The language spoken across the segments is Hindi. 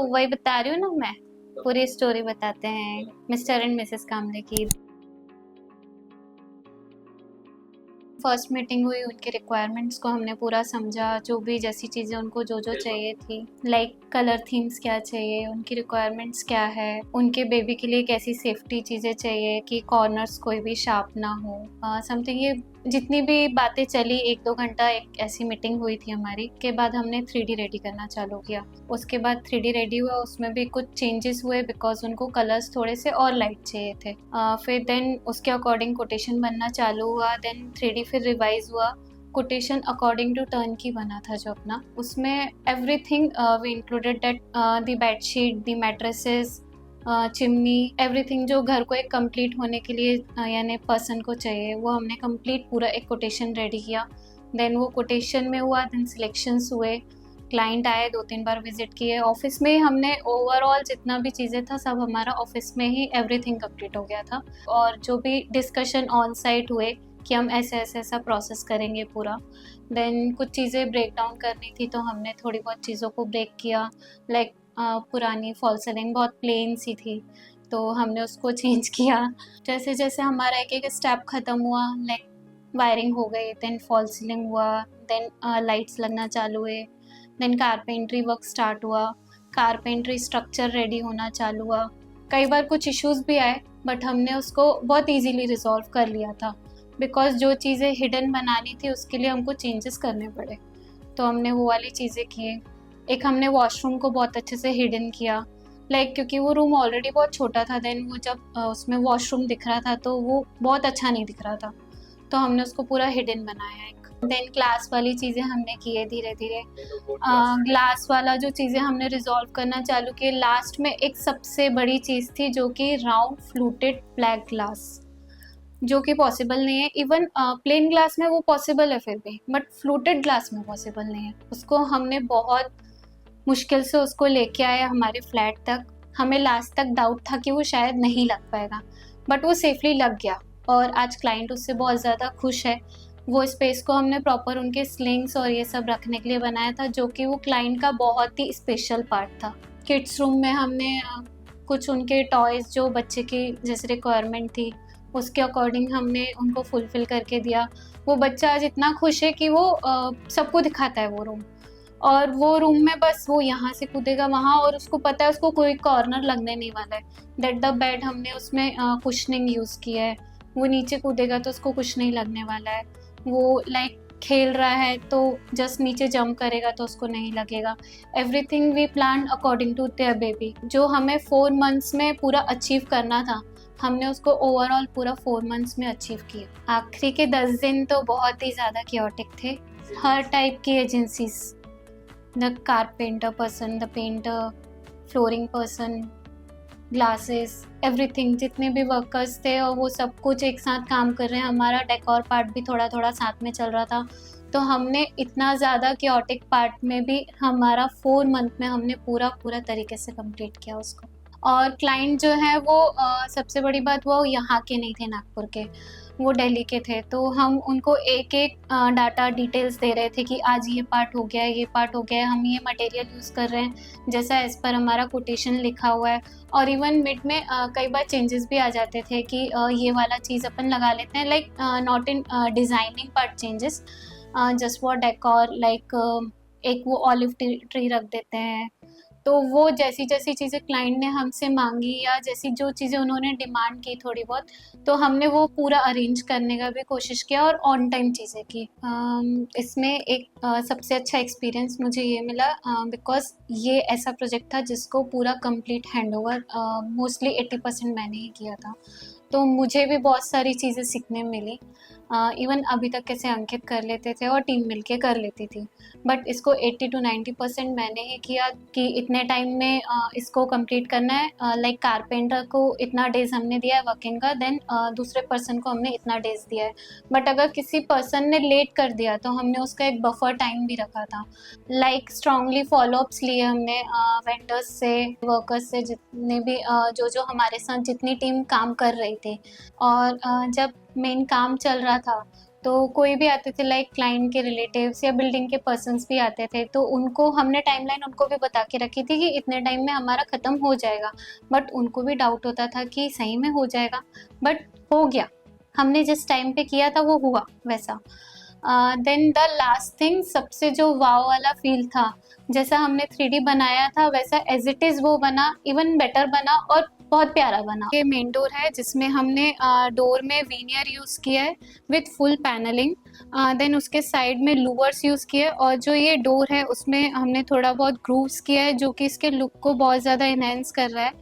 वही बता रही हूँ ना मैं, पूरी स्टोरी बताते हैं मिस्टर एंड मिसेस कामले की। फर्स्ट मीटिंग हुई, उनके रिक्वायरमेंट्स को हमने पूरा समझा, जो भी जैसी चीज़ें उनको जो जो चाहिए थी, लाइक कलर थीम्स क्या चाहिए, उनकी रिक्वायरमेंट्स क्या है, उनके बेबी के लिए कैसी सेफ्टी चीज़ें चाहिए कि कॉर्नर्स कोई भी शार्प ना हो, समथिंग ये जितनी भी बातें चली, 1-2 घंटा एक ऐसी मीटिंग हुई थी हमारी। के बाद हमने 3D रेडी करना चालू किया। उसके बाद 3D रेडी हुआ, उसमें भी कुछ चेंजेस हुए बिकॉज उनको कलर्स थोड़े से और लाइट चाहिए थे। फिर देन उसके अकॉर्डिंग कोटेशन बनना चालू हुआ, देन 3D फिर रिवाइज हुआ। कोटेशन अकॉर्डिंग टू टर्न की बना था जो अपना, उसमें everything we included that the bedsheet, the mattresses, chimney, everything जो घर को एक कंप्लीट होने के लिए यानी पर्सन को चाहिए, वो हमने कंप्लीट पूरा एक कोटेशन रेडी किया। देन वो कोटेशन में हुआ, देन सिलेक्शंस हुए, क्लाइंट आए, 2-3 बार विजिट किए। ऑफिस में हमने ओवरऑल जितना भी चीज़ें था सब हमारा ऑफिस में ही एवरीथिंग कंप्लीट हो गया था। और जो भी डिस्कशन ऑन साइट हुए कि हम ऐसे ऐसा प्रोसेस करेंगे पूरा। देन कुछ चीज़ें ब्रेक डाउन करनी थी तो हमने थोड़ी बहुत चीज़ों को ब्रेक किया, लाइक पुरानी फॉल सीलिंग बहुत प्लेन सी थी तो हमने उसको चेंज किया। जैसे जैसे हमारा एक एक स्टेप ख़त्म हुआ, लाइक वायरिंग हो गई, देन फॉल सीलिंग हुआ, देन लाइट्स लगना चालू हुए, देन कारपेंट्री वर्क स्टार्ट हुआ, कारपेंट्री स्ट्रक्चर रेडी होना चालू हुआ। कई बार कुछ इश्यूज भी आए बट हमने उसको बहुत इजीली रिजॉल्व कर लिया था बिकॉज जो चीज़ें हिडन बनानी थी उसके लिए हमको चेंजेस करने पड़े, तो हमने वो वाली चीज़ें किए। एक हमने वॉशरूम को बहुत अच्छे से हिडन किया, लाइक क्योंकि वो रूम ऑलरेडी बहुत छोटा था, देन वो जब उसमें वॉशरूम दिख रहा था तो वो बहुत अच्छा नहीं दिख रहा था, तो हमने उसको पूरा हिडन बनाया एक। देन ग्लास वाली चीज़ें हमने किए धीरे धीरे। ग्लास वाला जो चीज़ें हमने रिजॉल्व करना चालू किए, लास्ट में एक सबसे बड़ी चीज़ थी जो कि राउंड फ्लूटेड ब्लैक ग्लास, जो कि पॉसिबल नहीं है। इवन प्लेन ग्लास में वो पॉसिबल है फिर भी, बट फ्लूटेड ग्लास में पॉसिबल नहीं है। उसको हमने बहुत मुश्किल से उसको लेके आए हमारे फ्लैट तक। हमें लास्ट तक डाउट था कि वो शायद नहीं लग पाएगा, बट वो सेफली लग गया और आज क्लाइंट उससे बहुत ज़्यादा खुश है। वो स्पेस को हमने प्रॉपर उनके स्लिंग्स और ये सब रखने के लिए बनाया था, जो कि वो क्लाइंट का बहुत ही स्पेशल पार्ट था। किड्स रूम में हमने कुछ उनके टॉयज़ जो बच्चे की जैसे रिक्वायरमेंट थी उसके अकॉर्डिंग हमने उनको फुलफिल करके दिया। वो बच्चा आज इतना खुश है कि वो सबको दिखाता है वो रूम, और वो रूम में बस वो यहाँ से कूदेगा वहाँ, और उसको पता है उसको कोई कॉर्नर लगने नहीं वाला है। दैट द बेड हमने उसमें कुशनिंग यूज़ किया है, वो नीचे कूदेगा तो उसको कुछ नहीं लगने वाला है। वो लाइक खेल रहा है तो जस्ट नीचे जंप करेगा तो उसको नहीं लगेगा। Everything we plan according to their baby. जो हमें 4 मंथ्स में पूरा अचीव करना था हमने उसको ओवरऑल पूरा 4 मंथ्स में अचीव किया। आखिरी के 10 दिन तो बहुत ही ज़्यादा क्योटिक थे। हर टाइप की agencies, the carpenter person, the painter, flooring person, glasses, everything, जितने भी वर्कर्स थे और वो सब कुछ एक साथ काम कर रहे हैं। हमारा डेकोर पार्ट भी थोड़ा थोड़ा साथ में चल रहा था, तो हमने इतना ज़्यादा क्योटिक पार्ट में भी हमारा 4 मंथ में हमने पूरा तरीके से कंप्लीट किया उसको। और क्लाइंट जो है वो सबसे बड़ी बात वो यहाँ के नहीं थे, नागपुर के, वो दिल्ली के थे। तो हम उनको एक एक डाटा डिटेल्स दे रहे थे कि आज ये पार्ट हो गया है, ये पार्ट हो गया है, हम ये मटेरियल यूज़ कर रहे हैं जैसा एज पर हमारा कोटेशन लिखा हुआ है। और इवन मिड में कई बार चेंजेस भी आ जाते थे कि ये वाला चीज़ अपन लगा लेते हैं, like not in designing part changes, just for decor, like एक वो ऑलिव ट्री रख देते हैं। तो वो जैसी जैसी चीज़ें क्लाइंट ने हमसे मांगी या जैसी जो चीज़ें उन्होंने डिमांड की थोड़ी बहुत, तो हमने वो पूरा अरेंज करने का भी कोशिश किया और ऑन टाइम चीज़ें की। इसमें एक सबसे अच्छा एक्सपीरियंस मुझे ये मिला बिकॉज ये ऐसा प्रोजेक्ट था जिसको पूरा कंप्लीट हैंडओवर मोस्टली 80% मैंने ही किया था, तो मुझे भी बहुत सारी चीज़ें सीखने मिली। इवन अभी तक कैसे अंकित कर लेते थे और टीम मिलके कर लेती थी, बट इसको 80 to 90% मैंने ही किया कि इतने टाइम में इसको कंप्लीट करना है। लाइक कारपेंटर को इतना डेज हमने दिया है वर्किंग का, देन दूसरे पर्सन को हमने इतना डेज दिया है। बट अगर किसी पर्सन ने लेट कर दिया तो हमने उसका एक बफर टाइम भी रखा था। लाइक स्ट्रांगली फॉलोअप्स लिए हमने वेंडर्स से, वर्कर्स से, जितने भी जो हमारे साथ जितनी टीम काम कर रही थी। और जब मेन काम चल रहा था तो कोई भी आते थे लाइक क्लाइंट के रिलेटिव्स या बिल्डिंग के पर्सन्स भी आते थे, तो उनको हमने टाइमलाइन उनको भी बता के रखी थी कि इतने टाइम में हमारा ख़त्म हो जाएगा। बट उनको भी डाउट होता था कि सही में हो जाएगा, बट हो गया। हमने जिस टाइम पे किया था वो हुआ वैसा। देन द लास्ट थिंग, सबसे जो वाव वाला फील था, जैसा हमने 3D बनाया था वैसा एज इट इज़ वो बना, इवन बेटर बना और बहुत प्यारा बना। ये मेन डोर है जिसमें हमने डोर में वीनियर यूज़ किया है विथ फुल पैनलिंग। देन उसके साइड में लूवर्स यूज़ किए, और जो ये डोर है उसमें हमने थोड़ा बहुत ग्रूव्स किया है जो कि इसके लुक को बहुत ज़्यादा इन्हेंस कर रहा है।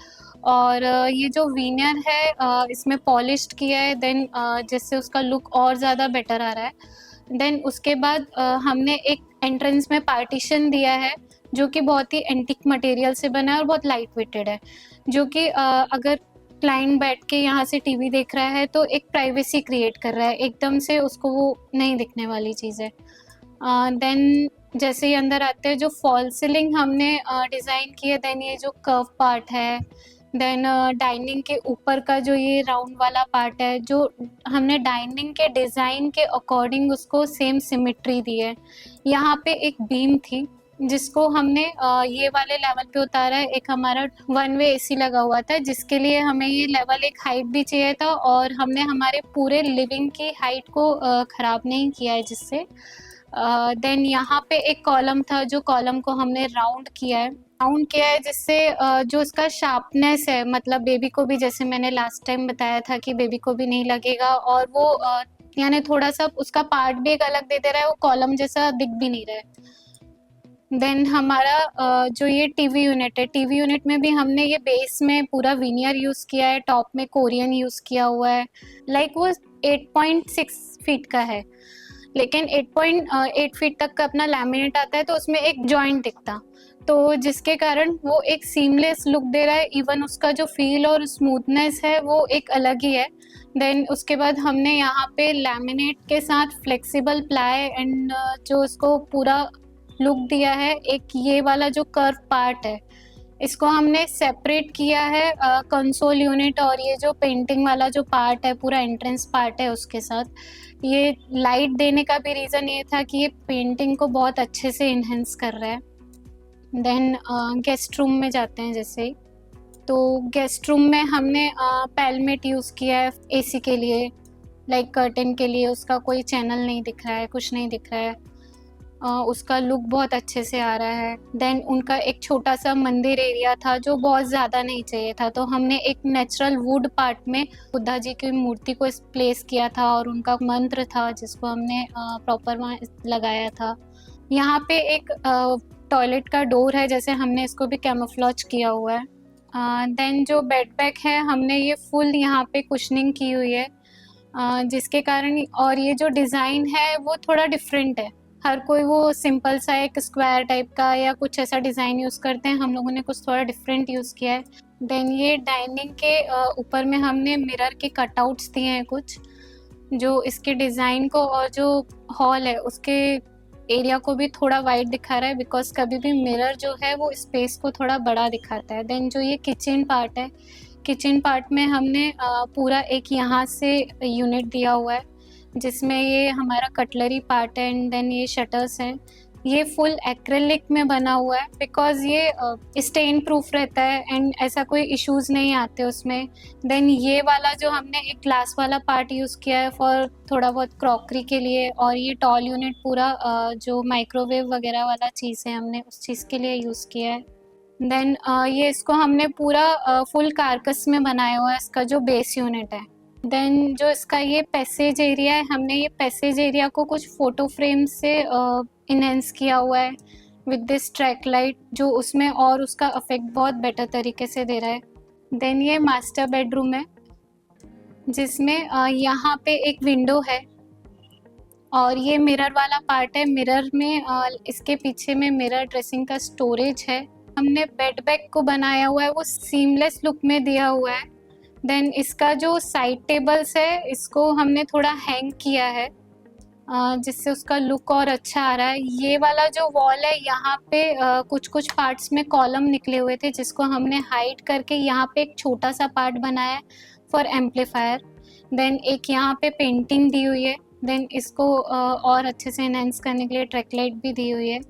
और ये जो वीनियर है इसमें पॉलिश्ड किया है, देन जिससे उसका लुक और ज़्यादा बेटर आ रहा है। देन उसके बाद हमने एक एंट्रेंस में पार्टीशन दिया है जो कि बहुत ही एंटिक मटेरियल से बना है और बहुत लाइट वेटेड है, जो कि अगर क्लाइंट बैठ के यहाँ से टीवी देख रहा है तो एक प्राइवेसी क्रिएट कर रहा है, एकदम से उसको वो नहीं दिखने वाली चीज़ है। देन जैसे ही अंदर आते हैं, जो फॉल सीलिंग हमने डिज़ाइन की है, देन ये जो कर्व पार्ट है, देन डाइनिंग के ऊपर का जो ये राउंड वाला पार्ट है, जो हमने डाइनिंग के डिज़ाइन के अकॉर्डिंग उसको सेम सिमेट्री दी है। यहाँ पे एक बीम थी जिसको हमने ये वाले लेवल पे उतारा है। एक हमारा वन वे एसी लगा हुआ था जिसके लिए हमें ये लेवल एक हाइट भी चाहिए था, और हमने हमारे पूरे लिविंग की हाइट को ख़राब नहीं किया है जिससे। देन यहाँ पे एक कॉलम था, जो कॉलम को हमने राउंड किया है जिससे जो इसका शार्पनेस है, मतलब बेबी को भी, जैसे मैंने लास्ट टाइम बताया था कि बेबी को भी नहीं लगेगा, और वो यानी थोड़ा सा उसका पार्ट भी एक अलग दे दे रहा है, वो कॉलम जैसा दिख भी नहीं रहा है। देन हमारा जो ये टीवी यूनिट है, टीवी यूनिट में भी हमने ये बेस में पूरा वीनियर यूज़ किया है, टॉप में कोरियन यूज़ किया हुआ है। लाइक वो 8.6 फीट का है, लेकिन 8.8 फीट तक का अपना लैमिनेट आता है तो उसमें एक जॉइंट दिखता, तो जिसके कारण वो एक सीमलेस लुक दे रहा है। इवन उसका जो फील और स्मूथनेस है वो एक अलग ही है। देन उसके बाद हमने यहाँ पे लैमिनेट के साथ फ्लेक्सिबल प्लाई एंड जो उसको पूरा लुक दिया है, एक ये वाला जो कर्व पार्ट है इसको हमने सेपरेट किया है कंसोल यूनिट, और ये जो पेंटिंग वाला जो पार्ट है, पूरा एंट्रेंस पार्ट है उसके साथ। ये लाइट देने का भी रीज़न ये था कि ये पेंटिंग को बहुत अच्छे से इन्हेंस कर रहा है। देन गेस्ट रूम में जाते हैं जैसे ही, तो गेस्ट रूम में हमने पैलमेट यूज़ किया है एसी के लिए, लाइक कर्टन के लिए। उसका कोई चैनल नहीं दिख रहा है, कुछ नहीं दिख रहा है, उसका लुक बहुत अच्छे से आ रहा है। देन उनका एक छोटा सा मंदिर एरिया था जो बहुत ज़्यादा नहीं चाहिए था, तो हमने एक नेचुरल वुड पार्ट में बुद्धा जी की मूर्ति को प्लेस किया था, और उनका मंत्र था जिसको हमने प्रॉपर वहाँ लगाया था। यहाँ पे एक टॉयलेट का डोर है, जैसे हमने इसको भी कैमोफ्लेज किया हुआ है। देन जो बेड बैग है, हमने ये फुल यहाँ पे कुशनिंग की हुई है, जिसके कारण, और ये जो डिज़ाइन है वो थोड़ा डिफरेंट है। हर कोई वो सिंपल सा एक स्क्वायर टाइप का या कुछ ऐसा डिज़ाइन यूज़ करते हैं, हम लोगों ने कुछ थोड़ा डिफरेंट यूज़ किया है। देन ये डाइनिंग के ऊपर में हमने मिरर के कटआउट्स दिए हैं कुछ, जो इसके डिज़ाइन को और जो हॉल है उसके एरिया को भी थोड़ा वाइड दिखा रहा है, बिकॉज कभी भी मिरर जो है वो स्पेस को थोड़ा बड़ा दिखाता है। देन जो ये किचन पार्ट है, किचन पार्ट में हमने पूरा एक यहाँ से यूनिट दिया हुआ है जिसमें ये हमारा कटलरी पार्ट है, एंड देन ये शटर्स हैं। ये फुल एक्रेलिक में बना हुआ है बिकॉज ये स्टेन प्रूफ रहता है एंड ऐसा कोई इश्यूज नहीं आते उसमें। देन ये वाला जो हमने एक ग्लास वाला पार्ट यूज़ किया है फॉर थोड़ा बहुत क्रॉकरी के लिए, और ये टॉल यूनिट पूरा जो माइक्रोवेव वगैरह वाला चीज़ है हमने उस चीज़ के लिए यूज़ किया है। देन ये इसको हमने पूरा फुल कारकस में बनाया हुआ है, इसका जो बेस यूनिट है। देन जो इसका ये पैसेज एरिया है, हमने ये पैसेज एरिया को कुछ फोटो फ्रेम से इनहेंस किया हुआ है विद दिस ट्रैक लाइट, जो उसमें और उसका इफेक्ट बहुत बेटर तरीके से दे रहा है। देन ये मास्टर बेडरूम है जिसमें यहाँ पे एक विंडो है और ये मिरर वाला पार्ट है। मिरर में इसके पीछे में मिरर ड्रेसिंग का स्टोरेज है। हमने बेड बैग को बनाया हुआ है, वो सीमलेस लुक में दिया हुआ है। देन इसका जो साइड टेबल्स है इसको हमने थोड़ा हैंग किया है जिससे उसका लुक और अच्छा आ रहा है। ये वाला जो वॉल है यहाँ पे कुछ कुछ पार्ट्स में कॉलम निकले हुए थे जिसको हमने हाइड करके यहाँ पे एक छोटा सा पार्ट बनाया है फॉर एम्पलीफायर। देन एक यहाँ पे पेंटिंग दी हुई है देन इसको और अच्छे से इनहेंस करने के लिए ट्रैक लाइट भी दी हुई है।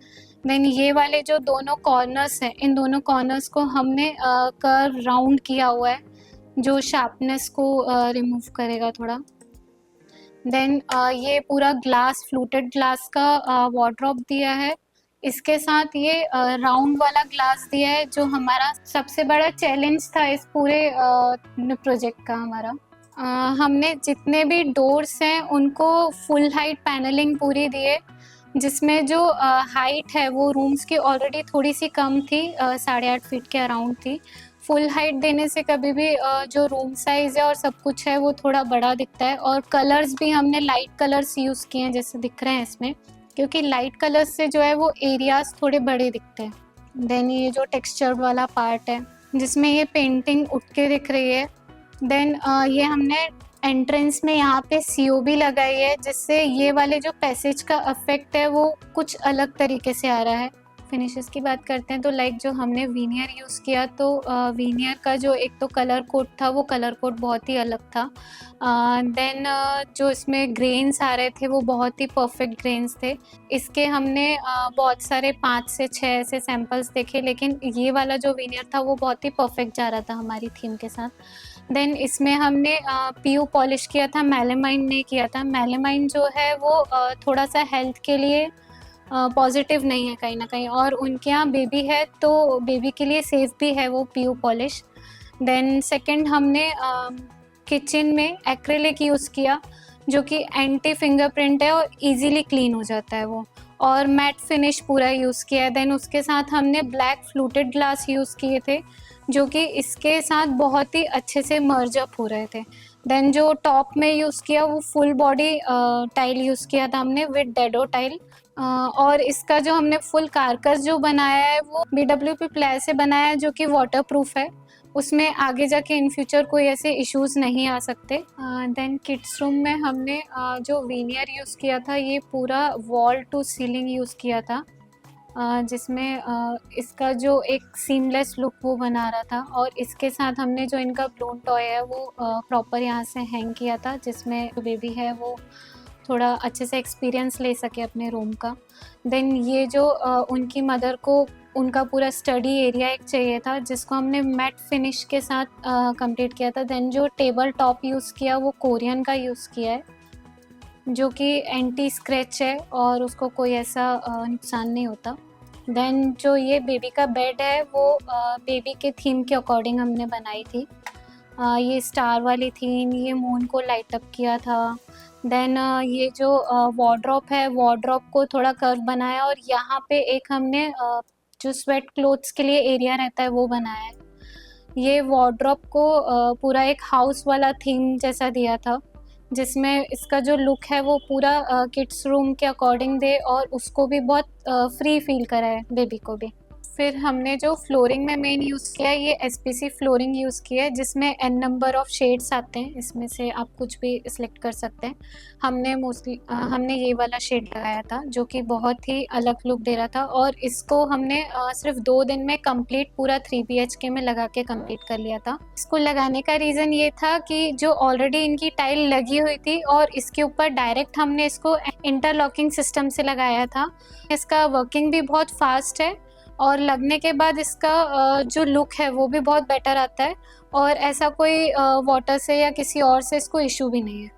देन ये वाले जो दोनों कॉर्नर्स हैं, इन दोनों कॉर्नर्स को हमने कर्व राउंड किया हुआ है, जो शार्पनेस को रिमूव करेगा थोड़ा। देन ये पूरा ग्लास, फ्लूटेड ग्लास का वार्डरोब दिया है। इसके साथ ये राउंड वाला ग्लास दिया है, जो हमारा सबसे बड़ा चैलेंज था इस पूरे प्रोजेक्ट का हमारा। हमने जितने भी डोर्स हैं उनको फुल हाइट पैनलिंग पूरी दी है, जिसमें जो हाइट है वो रूम्स की ऑलरेडी थोड़ी सी कम थी, 8.5 फीट के अराउंड थी। फुल हाइट देने से कभी भी जो रूम साइज है और सब कुछ है वो थोड़ा बड़ा दिखता है। और कलर्स भी हमने लाइट कलर्स यूज़ किए हैं, जैसे दिख रहे हैं इसमें, क्योंकि लाइट कलर्स से जो है वो एरियाज थोड़े बड़े दिखते हैं। देन ये जो टेक्सचर वाला पार्ट है जिसमें ये पेंटिंग उठ के दिख रही है। देन ये हमने एंट्रेंस में यहाँ पे सीओबी लगाई है, जिससे ये वाले जो पैसेज का इफेक्ट है वो कुछ अलग तरीके से आ रहा है। फिनिशेस की बात करते हैं तो लाइक जो हमने वीनियर यूज़ किया, तो वीनियर का जो एक तो कलर कोड था वो कलर कोड बहुत ही अलग था। देन जो इसमें ग्रेन्स आ रहे थे वो बहुत ही परफेक्ट ग्रेन्स थे। इसके हमने बहुत सारे 5 से 6 ऐसे सैम्पल्स देखे, लेकिन ये वाला जो वीनियर था वो बहुत ही परफेक्ट जा रहा था हमारी थीम के साथ। देन इसमें हमने पीयू पॉलिश किया था, मेलामाइन नहीं किया था। मेलामाइन जो है वो थोड़ा सा हेल्थ के लिए पॉजिटिव नहीं है कहीं ना कहीं, और उनके यहाँ बेबी है तो बेबी के लिए सेफ भी है वो पीयू पॉलिश। देन सेकंड हमने किचन में एक्रेलिक यूज़ किया, जो कि एंटी फिंगरप्रिंट है और इजीली क्लीन हो जाता है वो, और मैट फिनिश पूरा यूज़ किया है। देन उसके साथ हमने ब्लैक फ्लूटेड ग्लास यूज़ किए थे, जो कि इसके साथ बहुत ही अच्छे से मर्ज अप हो रहे थे। देन जो टॉप में यूज़ किया वो फुल बॉडी टाइल यूज़ किया था हमने विद डेडो टाइल। और इसका जो हमने फुल कारकस जो बनाया है वो BWP प्लाई से बनाया है, जो कि वाटर प्रूफ है। उसमें आगे जाके इन फ्यूचर कोई ऐसे इश्यूज़ नहीं आ सकते। देन किड्स रूम में हमने जो वीनियर यूज़ किया था ये पूरा वॉल टू सीलिंग यूज़ किया था, जिसमें इसका जो एक सीमलेस लुक वो बना रहा था। और इसके साथ हमने जो इनका ब्लून टॉय है वो प्रॉपर यहाँ से हैंग किया था, जिसमें जो बेबी है वो थोड़ा अच्छे से एक्सपीरियंस ले सके अपने रूम का। देन ये जो उनकी मदर को उनका पूरा स्टडी एरिया एक चाहिए था, जिसको हमने मैट फिनिश के साथ कंप्लीट किया था। देन जो टेबल टॉप यूज़ किया वो कोरियन का यूज़ किया है, जो कि एंटी स्क्रैच है और उसको कोई ऐसा नुकसान नहीं होता। देन जो ये बेबी का बेड है वो बेबी के थीम के अकॉर्डिंग हमने बनाई थी। ये स्टार वाली थीम, ये मून को लाइट अप किया था। देन ये जो वार्डरोब है, वार्डरोब को थोड़ा कर्व बनाया, और यहाँ पे एक हमने जो स्वेट क्लोथ्स के लिए एरिया रहता है वो बनाया है। ये वार्डरोब को पूरा एक हाउस वाला थीम जैसा दिया था, जिसमें इसका जो लुक है वो पूरा किड्स रूम के अकॉर्डिंग दे और उसको भी बहुत फ्री फील कराए बेबी को भी। फिर हमने जो फ्लोरिंग में मेन यूज़ किया है ये SPC फ्लोरिंग यूज़ किया है, जिसमें n नंबर ऑफ शेड्स आते हैं, इसमें से आप कुछ भी सिलेक्ट कर सकते हैं। हमने ये वाला शेड लगाया था, जो कि बहुत ही अलग लुक दे रहा था, और इसको हमने सिर्फ 2 दिन में कंप्लीट पूरा 3 BHK में लगा के कंप्लीट कर लिया था। इसको लगाने का रीज़न ये था कि जो ऑलरेडी इनकी टाइल लगी हुई थी और इसके ऊपर डायरेक्ट हमने इसको इंटरलॉकिंग सिस्टम से लगाया था। इसका वर्किंग भी बहुत फास्ट है, और लगने के बाद इसका जो लुक है वो भी बहुत बेटर आता है, और ऐसा कोई वाटर से या किसी और से इसको इशू भी नहीं है।